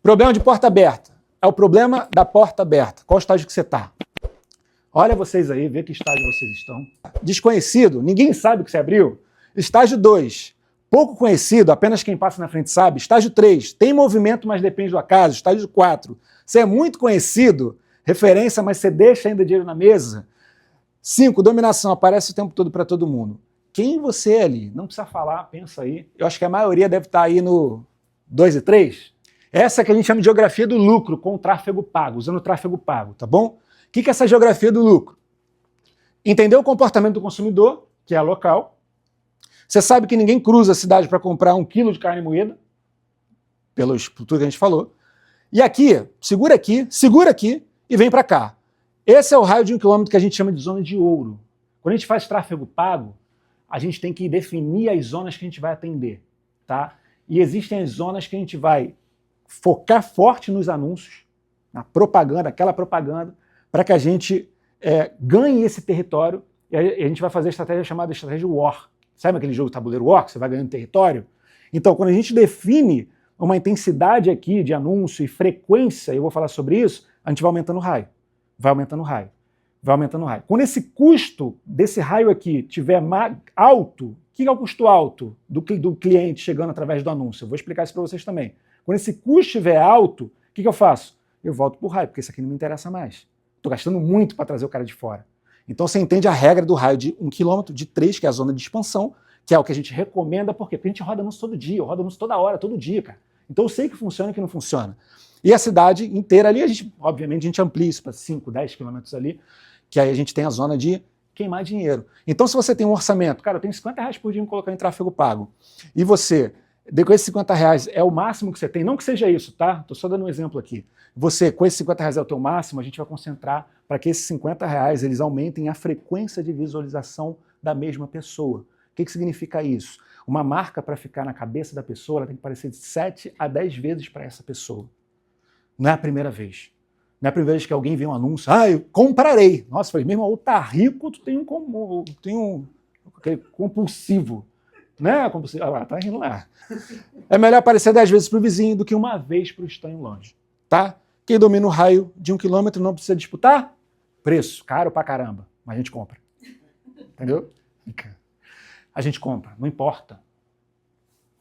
Problema de porta aberta. É o problema da porta aberta. Qual estágio que você está? Olha vocês aí, vê que estágio vocês estão. Desconhecido, ninguém sabe que você abriu. Estágio 2, pouco conhecido, apenas quem passa na frente sabe. Estágio 3, tem movimento, mas depende do acaso. Estágio 4, você é muito conhecido, referência, mas você deixa ainda dinheiro na mesa. 5, dominação, aparece o tempo todo para todo mundo. Quem você é ali? Não precisa falar, pensa aí. Eu acho que a maioria deve estar aí no 2 e 3. Essa que a gente chama de geografia do lucro com o tráfego pago, usando o tráfego pago, tá bom? O que é essa geografia do lucro? Entender o comportamento do consumidor, que é local. Você sabe que ninguém cruza a cidade para comprar 1 quilo de carne moída, pelo tudo que a gente falou. E aqui, segura aqui e vem para cá. Esse é o raio de 1 quilômetro que a gente chama de zona de ouro. Quando a gente faz tráfego pago, a gente tem que definir as zonas que a gente vai atender, tá? E existem as zonas que a gente vai focar forte nos anúncios, na propaganda, aquela propaganda, para que a gente ganhe esse território, e a gente vai fazer a estratégia chamada estratégia War. Sabe aquele jogo tabuleiro War, que você vai ganhando território? Então, quando a gente define uma intensidade aqui de anúncio e frequência, eu vou falar sobre isso, a gente vai aumentando o raio. Vai aumentando o raio. Vai aumentando o raio. Quando esse custo desse raio aqui tiver alto, o que é o custo alto do cliente chegando através do anúncio? Eu vou explicar isso para vocês também. Quando esse custo estiver alto, o que eu faço? Eu volto para o raio, porque isso aqui não me interessa mais. Estou gastando muito para trazer o cara de fora. Então você entende a regra do raio de 1 quilômetro, de 3, que é a zona de expansão, que é o que a gente recomenda, por quê? Porque a gente roda anúncio todo dia, eu rodo anúncio toda hora, todo dia, cara. Então eu sei que funciona e que não funciona. E a cidade inteira ali, obviamente, a gente amplia isso para 5, 10 quilômetros ali, que aí a gente tem a zona de queimar dinheiro. Então se você tem um orçamento, cara, eu tenho R$50 por dia para colocar em tráfego pago, e você, com esses R$50 é o máximo que você tem, não que seja isso, tá? Estou só dando um exemplo aqui. Você, com esses R$50 é o teu máximo, a gente vai concentrar para que esses R$50 eles aumentem a frequência de visualização da mesma pessoa. O que significa isso? Uma marca, para ficar na cabeça da pessoa, ela tem que aparecer de 7 a 10 vezes para essa pessoa. Não é a primeira vez. Não é a primeira vez que alguém vê um anúncio, eu comprarei. Nossa, eu falei, meu irmão, ou tá rico, tu tem um compulsivo. Né? Compulsivo. Ah lá, tá rindo lá. É melhor aparecer 10 vezes para o vizinho do que uma vez para o estranho longe. Tá? Quem domina o raio de 1 quilômetro não precisa disputar? Preço, caro pra caramba, mas a gente compra. Entendeu? A gente compra, não importa.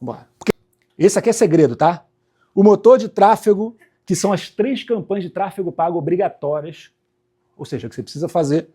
Bora. Esse aqui é segredo, tá? O motor de tráfego, que são as 3 campanhas de tráfego pago obrigatórias, ou seja, que você precisa fazer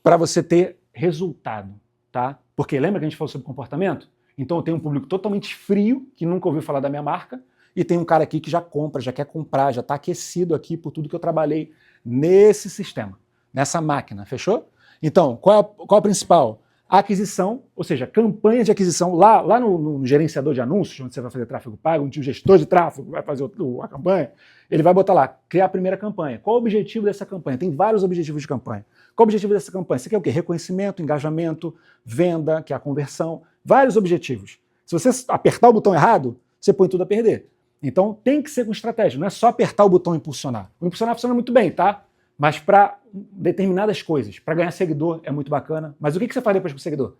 para você ter resultado, tá? Porque lembra que a gente falou sobre comportamento? Então eu tenho um público totalmente frio, que nunca ouviu falar da minha marca, e tem um cara aqui que já compra, já quer comprar, já está aquecido aqui por tudo que eu trabalhei nesse sistema, nessa máquina, fechou? Então, qual é o principal? A aquisição, ou seja, campanha de aquisição, lá no gerenciador de anúncios, onde você vai fazer tráfego pago, onde o gestor de tráfego vai fazer a campanha, ele vai botar lá, criar a primeira campanha. Qual o objetivo dessa campanha? Tem vários objetivos de campanha. Qual o objetivo dessa campanha? Você quer o quê? Reconhecimento, engajamento, venda, que é a conversão, vários objetivos. Se você apertar o botão errado, você põe tudo a perder. Então tem que ser com estratégia, não é só apertar o botão e impulsionar. O impulsionar funciona muito bem, tá? Mas para determinadas coisas, para ganhar seguidor é muito bacana. Mas o que você faz depois com o seguidor?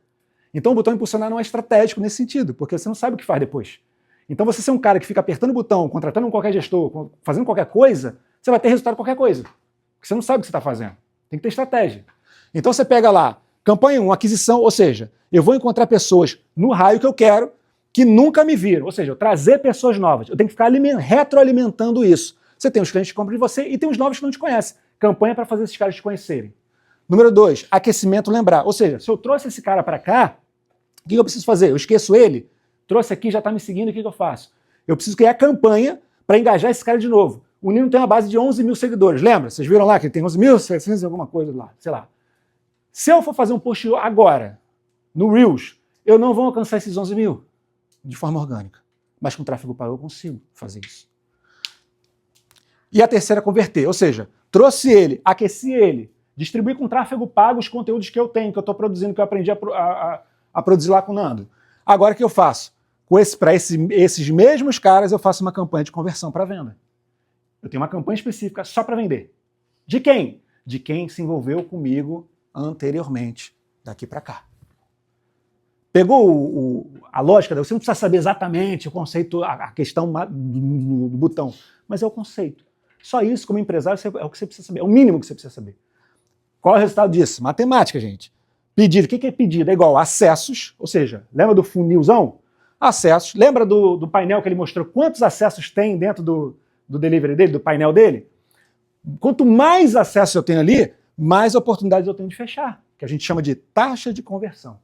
Então o botão impulsionar não é estratégico nesse sentido, porque você não sabe o que faz depois. Então você ser um cara que fica apertando o botão, contratando qualquer gestor, fazendo qualquer coisa, você vai ter resultado qualquer coisa. Porque você não sabe o que você está fazendo. Tem que ter estratégia. Então você pega lá, campanha 1, aquisição, ou seja, eu vou encontrar pessoas no raio que eu quero, que nunca me viram, ou seja, eu trazer pessoas novas. Eu tenho que ficar retroalimentando isso. Você tem os clientes que compram de você e tem os novos que não te conhecem. Campanha para fazer esses caras te conhecerem. Número 2, aquecimento, lembrar. Ou seja, se eu trouxe esse cara para cá, o que eu preciso fazer? Eu esqueço ele, trouxe aqui, já está me seguindo, o que eu faço? Eu preciso criar campanha para engajar esse cara de novo. O Nino tem uma base de 11 mil seguidores, lembra? Vocês viram lá que ele tem 11.700 e alguma coisa lá, sei lá. Se eu for fazer um post agora, no Reels, eu não vou alcançar esses 11 mil de forma orgânica. Mas com tráfego pago eu consigo fazer isso. E a terceira, converter. Ou seja, trouxe ele, aqueci ele, distribuí com tráfego pago os conteúdos que eu tenho, que eu estou produzindo, que eu aprendi a produzir lá com o Nando. Agora o que eu faço? Para esses mesmos caras eu faço uma campanha de conversão para venda. Eu tenho uma campanha específica só para vender. De quem? De quem se envolveu comigo anteriormente, daqui para cá. Pegou a lógica? Você não precisa saber exatamente o conceito, a questão do botão, mas é o conceito. Só isso, como empresário, é o que você precisa saber, é o mínimo que você precisa saber. Qual é o resultado disso? Matemática, gente. Pedido. O que é pedido? É igual a acessos, ou seja, lembra do funilzão? Acessos. Lembra do painel que ele mostrou quantos acessos tem dentro do delivery dele, do painel dele? Quanto mais acessos eu tenho ali, mais oportunidades eu tenho de fechar, que a gente chama de taxa de conversão.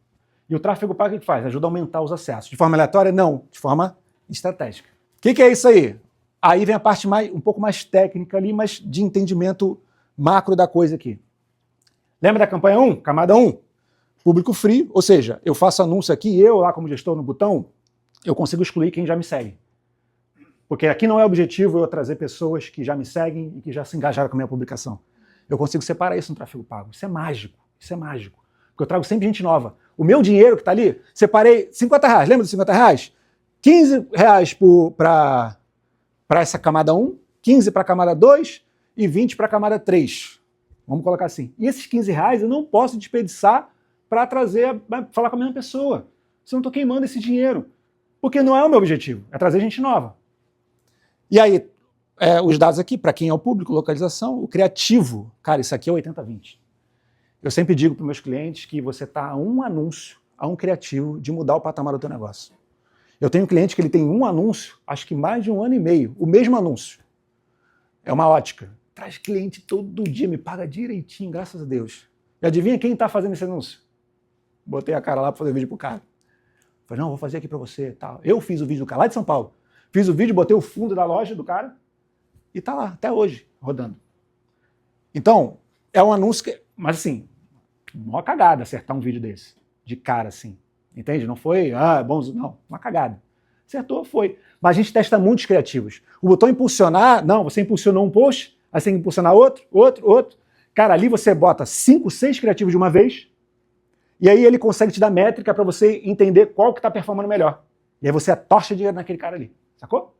E o tráfego pago o que faz? Ajuda a aumentar os acessos. De forma aleatória? Não, de forma estratégica. O que é isso aí? Aí vem a parte um pouco mais técnica ali, mas de entendimento macro da coisa aqui. Lembra da campanha 1? Camada 1? Público free, ou seja, eu faço anúncio aqui, eu lá como gestor no botão, eu consigo excluir quem já me segue. Porque aqui não é objetivo eu trazer pessoas que já me seguem e que já se engajaram com a minha publicação. Eu consigo separar isso no tráfego pago. Isso é mágico, isso é mágico. Porque eu trago sempre gente nova. O meu dinheiro que está ali, separei R$50, lembra dos R$50? R$15 para essa camada 1, 15 para a camada 2 e 20 para a camada 3. Vamos colocar assim. E esses R$15 eu não posso desperdiçar para falar com a mesma pessoa. Senão eu estou queimando esse dinheiro. Porque não é o meu objetivo, é trazer gente nova. E aí, os dados aqui, para quem é o público, localização, o criativo, cara, isso aqui é 80-20. Eu sempre digo para os meus clientes que você está a um anúncio, a um criativo, de mudar o patamar do teu negócio. Eu tenho um cliente que ele tem um anúncio, acho que mais de 1 ano e meio, o mesmo anúncio. É uma ótica. Traz cliente todo dia, me paga direitinho, graças a Deus. E adivinha quem está fazendo esse anúncio? Botei a cara lá para fazer vídeo pro cara. Falei, não, vou fazer aqui para você. Tal. Eu fiz o vídeo do cara lá de São Paulo. Fiz o vídeo, botei o fundo da loja do cara e tá lá, até hoje, rodando. Então, é um anúncio que... Mas assim, uma cagada acertar um vídeo desse. De cara, assim. Entende? Não foi, bonzo, não. Uma cagada. Acertou, foi. Mas a gente testa muitos criativos. O botão impulsionar, não, você impulsionou um post, aí você tem que impulsionar outro. Cara, ali você bota 5, 6 criativos de uma vez, e aí ele consegue te dar métrica para você entender qual que está performando melhor. E aí você torce dinheiro naquele cara ali. Sacou?